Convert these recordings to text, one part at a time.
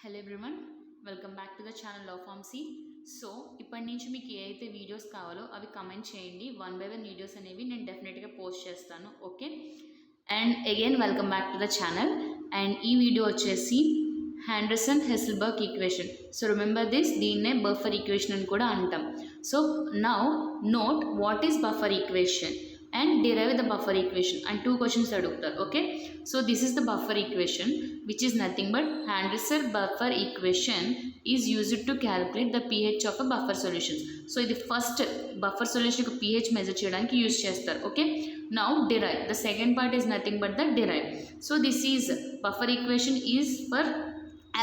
Hello everyone, welcome back to the channel love pharmacy. So ఇప్పటి నుంచి మీకు ఏ అయితే వీడియోస్ కావాలో అవి కమెంట్ చేయండి. 1 by 1 వీడియోస్ అనేవి నేను డెఫినెట్గా పోస్ట్ చేస్తాను. Okay, and again welcome back to the channel. And ఈ వీడియో వచ్చేసి హ్యాండర్సన్-హెసెల్బర్గ్ ఈక్వేషన్. సో రిమెంబర్ దిస్, దీన్నే బఫర్ ఈక్వేషన్ అని కూడా అంటాం. So now note what is buffer equation and derive the buffer equation, and 2 questions adugtaru. Okay, so this is the buffer equation, which is nothing but Henderson buffer equation is used to calculate the pH of a buffer solution. So the first buffer solution ku pH measure cheyadaniki use chestaru. Okay, now derive, the second part is nothing but the derive. So this is buffer equation is for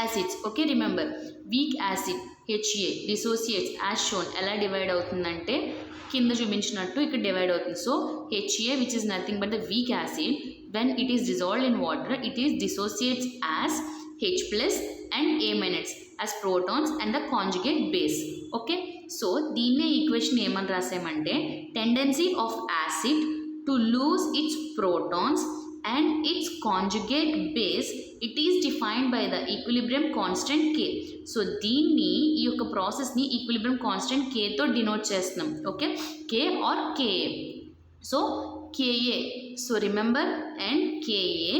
acids. Okay, remember weak acid HA dissociates as shown. ఎలా divide అవుతుందంటే కింద చూపించినట్టు ఇక్కడ divide అవుతుంది. So HA which is nothing but the weak acid, when it is dissolved in water it is dissociates as H plus and A minus as protons and the conjugate base. Okay, so దీన్నే equation ఏమని రాసామంటే tendency of acid to lose its protons and its conjugate base, it is defined by the equilibrium constant K. So దీన్ని ఈ యొక్క ప్రాసెస్ని equilibrium constant Kతో denote చేస్తున్నాం. Okay, K or KA. So KA, so remember and KA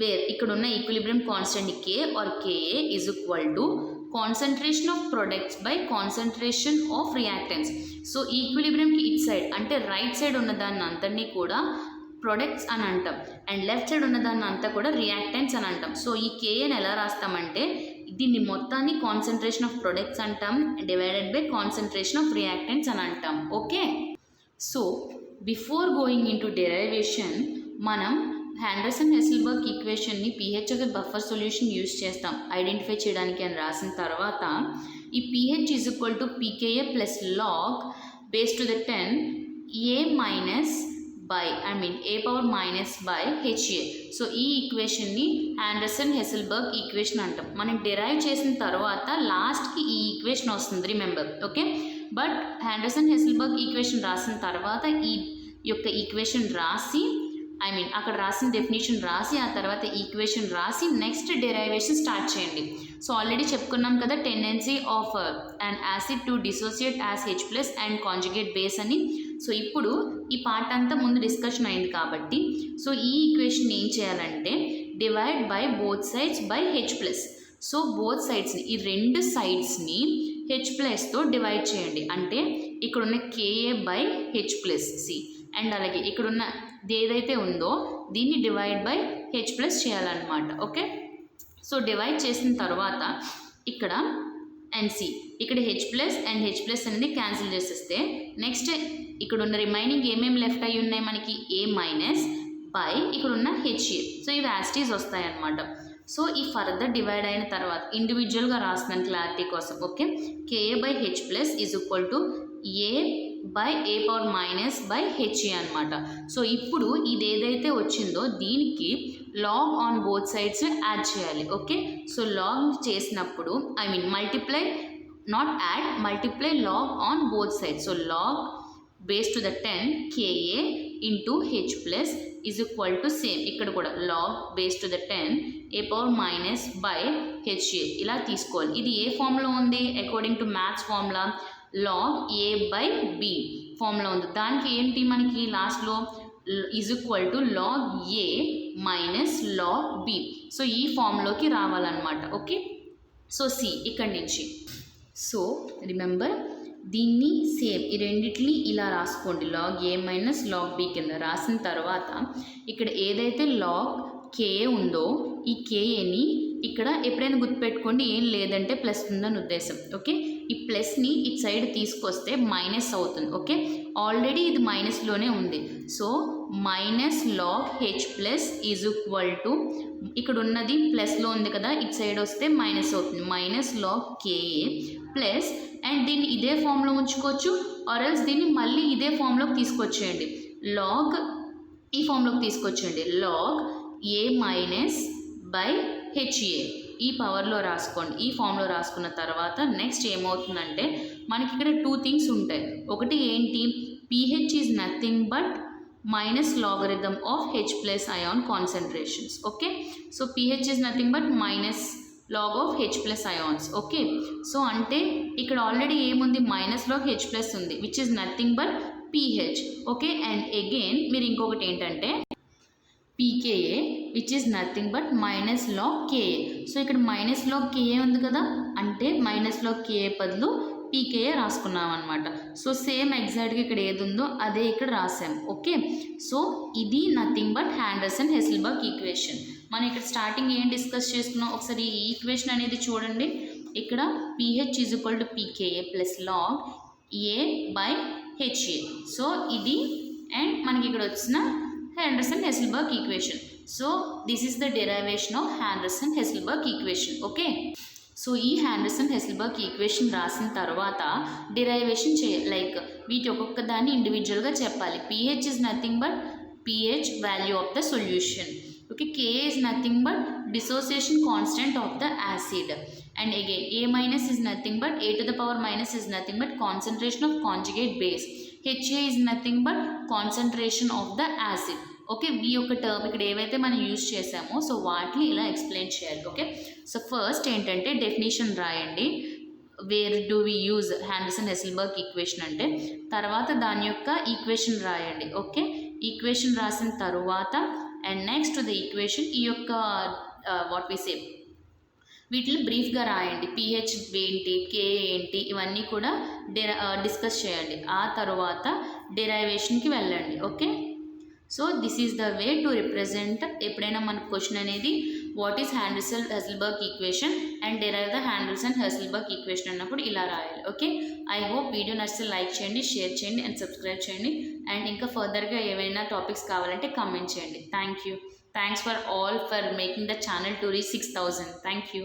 where ఇక్కడ ఉన్న equilibrium constant K or KA is equal to concentration of products by concentration of reactants. So ఈక్విలిబ్రియంకి it side అంటే right side ఉన్న దాన్ని అంతని కూడా products అని అంటాం, అండ్ లెఫ్ట్ సైడ్ ఉన్న దాన్ని అంతా కూడా రియాక్టెంట్స్ అని అంటాం. సో ఈ కేఏని ఎలా రాస్తామంటే దీన్ని మొత్తాన్ని కాన్సన్ట్రేషన్ ఆఫ్ ప్రొడక్ట్స్ అంటాం divided by concentration of reactants అని అంటాం. Okay, so before going in to derivation మనం హ్యాండర్సన్-హెసెల్బర్గ్ ఈక్వేషన్ని pH of a buffer solution use చేస్తాం ఐడెంటిఫై చేయడానికి అని రాసిన తర్వాత ఈ pH is equal to pKa plus log base to the 10 A minus by a power minus by HA. So ఈ ఈక్వేషన్ని హ్యాండర్సన్-హెసెల్బర్గ్ ఈక్వేషన్ అంటాం. మనం డిరైవ్ చేసిన తర్వాత లాస్ట్కి ఈ ఈక్వేషన్ వస్తుంది, రిమెంబర్. ఓకే, బట్ హ్యాండర్సన్-హెసెల్బర్గ్ ఈక్వేషన్ రాసిన తర్వాత ఈ యొక్క ఈక్వేషన్ రాసి అక్కడ రాసిన డెఫినేషన్ రాసి ఆ తర్వాత ఈక్వేషన్ రాసి నెక్స్ట్ డెరైవేషన్ స్టార్ట్ చేయండి. సో ఆల్రెడీ చెప్పుకున్నాం కదా tendency of an acid to dissociate as H plus and conjugate base అని. సో ఇప్పుడు ఈ పార్ట్ అంతా ముందు డిస్కషన్ అయింది కాబట్టి సో ఈ ఈక్వేషన్ ఏం చేయాలంటే divide by both sides by H plus. So both సైడ్స్ని ఈ రెండు సైడ్స్ని H ప్లస్తో డివైడ్ చేయండి. అంటే ఇక్కడున్న KA by H plus C and అలాగే ఇక్కడున్న ఏదైతే ఉందో దీన్ని డివైడ్ బై H ప్లస్ చేయాలన్నమాట. ఓకే, సో డివైడ్ చేసిన తర్వాత ఇక్కడ NC ఇక్కడ H plus and H plus అనేది క్యాన్సిల్ చేసేస్తే నెక్స్ట్ ఇక్కడ ఉన్న రిమైనింగ్ ఏమేమి లెఫ్ట్ అయ్యి ఉన్నాయి మనకి A మైనస్ బై ఇక్కడ ఉన్న HA. సో ఇవి యాస్టీస్ వస్తాయి అన్నమాట. సో ఈ ఫర్దర్ డివైడ్ అయిన తర్వాత ఇండివిజువల్గా రాస్తున్నాను క్లారిటీ కోసం. Okay, KA by H plus is equal to A by A power minus by HA అనమాట. సో ఇప్పుడు ఇది ఏదైతే వచ్చిందో దీనికి log on both sides add చేయాలి. ఓకే, సో లాగ్ చేసినప్పుడు multiply not add multiply log on both sides. So log base to the 10 KA into H plus is equal to same ఇక్కడ కూడా log base to the 10 A power minus by HA ఇలా తీసుకోవాలి. ఇది ఏ ఫామ్లో ఉంది according to maths formula log A by B ఫామ్లో ఉంది. దానికి ఏంటి మనకి లాస్ట్లో is equal to log A minus log B. So ఈ ఫామ్లోకి రావాలన్నమాట. ఓకే, సో C ఇక్కడి నుంచి. సో రిమెంబర్ దీన్ని సేమ్ ఈ రెండింటిని ఇలా రాసుకోండి log A minus log B కింద రాసిన తర్వాత ఇక్కడ ఏదైతే లాగ్ KA ఉందో ఈ KAని ఇక్కడ ఎప్పుడైనా గుర్తుపెట్టుకోండి ఏం లేదంటే ప్లస్ ఉందని ఉద్దేశం. ఓకే, ఈ ప్లస్ని ఇటు సైడ్ తీసుకొస్తే మైనస్ అవుతుంది. ఓకే, ఆల్రెడీ ఇది మైనస్లోనే ఉంది. So minus log H plus is equal to ఇక్కడ ఉన్నది ప్లస్లో ఉంది కదా ఇటు సైడ్ వస్తే మైనస్ అవుతుంది minus log KA plus and దీన్ని ఇదే ఫామ్లో ఉంచుకోవచ్చు ఆర్ ఎల్స్ దీన్ని మళ్ళీ ఇదే ఫామ్లోకి తీసుకొచ్చేయండి. లాగ్ ఈ ఫామ్లోకి తీసుకొచ్చేయండి log A minus by HA ఈ పవర్లో రాసుకోండి. ఈ ఫామ్లో రాసుకున్న తర్వాత నెక్స్ట్ ఏమవుతుందంటే మనకి ఇక్కడ 2 థింగ్స్ ఉంటాయి. ఒకటి ఏంటి pH is nothing but minus logarithm of H plus ion concentrations. Okay, so pH is nothing but minus log of H plus ions. Okay, so అంటే ఇక్కడ ఆల్రెడీ ఏముంది, మైనస్లో హెచ్ ప్లస్ ఉంది which is nothing but pH. Okay, and again మీరు ఇంకొకటి ఏంటంటే pKa which is nothing but minus log Ka. So ఇక్కడ minus log Ka ఉంది కదా, అంటే మైనస్ లాగ్ Ka బదులు pKa రాసుకున్నాం అనమాట. సో సేమ్ ఎగ్జాక్ట్గా ఇక్కడ ఏది ఉందో అదే ఇక్కడ రాసాం. ఓకే, సో ఇది నథింగ్ బట్ హ్యాండర్సన్ హెసిల్బర్గ్ ఈక్వేషన్. మనం ఇక్కడ స్టార్టింగ్ ఏం డిస్కస్ చేసుకున్నాం ఒకసారి ఈ ఈక్వేషన్ అనేది చూడండి. ఇక్కడ pH is equal to pKa plus log A by HA. So ఇది అండ్ మనకి ఇక్కడ వచ్చిన Henderson-Hasselbalch equation. So this is the derivation of Henderson-Hasselbalch equation. Okay. So ఈ Henderson-Hasselbalch ఈక్వేషన్ రాసిన తర్వాత డిరైవేషన్ చేయాలి. లైక్ వీటి ఒక్కొక్క దాన్ని ఇండివిజువల్గా చెప్పాలి. pH is nothing but pH value of the solution. Okay, Ka is nothing but dissociation constant of the acid. And again A minus is nothing but A to the power minus is nothing but concentration of conjugate base. HA is nothing but concentration of the acid. Okay, ఈ యొక్క term ఇక్కడ ఏవైతే మనం use చేసామో so వాటిని ఇలా explain చేయాలి. Okay, so first ఏంటంటే డెఫినేషన్ రాయండి. Where do we use Henderson-Hasselbalch equation అంటే, తర్వాత దాని యొక్క ఈక్వేషన్ రాయండి. ఓకే, ఈక్వేషన్ రాసిన తర్వాత అండ్ నెక్స్ట్ ద ఈక్వేషన్ ఈ యొక్క వాట్ వి సే వీటిని బ్రీఫ్గా రాయండి. pH ఏంటి, Ka ఏంటి, ఇవన్నీ కూడా డిస్కస్ చేయండి. ఆ తర్వాత డెరైవేషన్కి వెళ్ళండి. Okay, so this is the way to represent. ఎప్పుడైనా మనకు క్వశ్చన్ అనేది what is Henderson-Hasselbalch equation and derive the Henderson-Hasselbalch equation అన్నప్పుడు ఇలా రాయాలి. ఓకే, ఐ హోప్ వీడియో నచ్చితే లైక్ చేయండి, షేర్ చేయండి అండ్ సబ్స్క్రైబ్ చేయండి. అండ్ ఇంకా ఫర్దర్గా ఏవైనా టాపిక్స్ కావాలంటే కామెంట్ చేయండి. Thank you. Thanks for all for making the channel to reach 6,000. Thank you.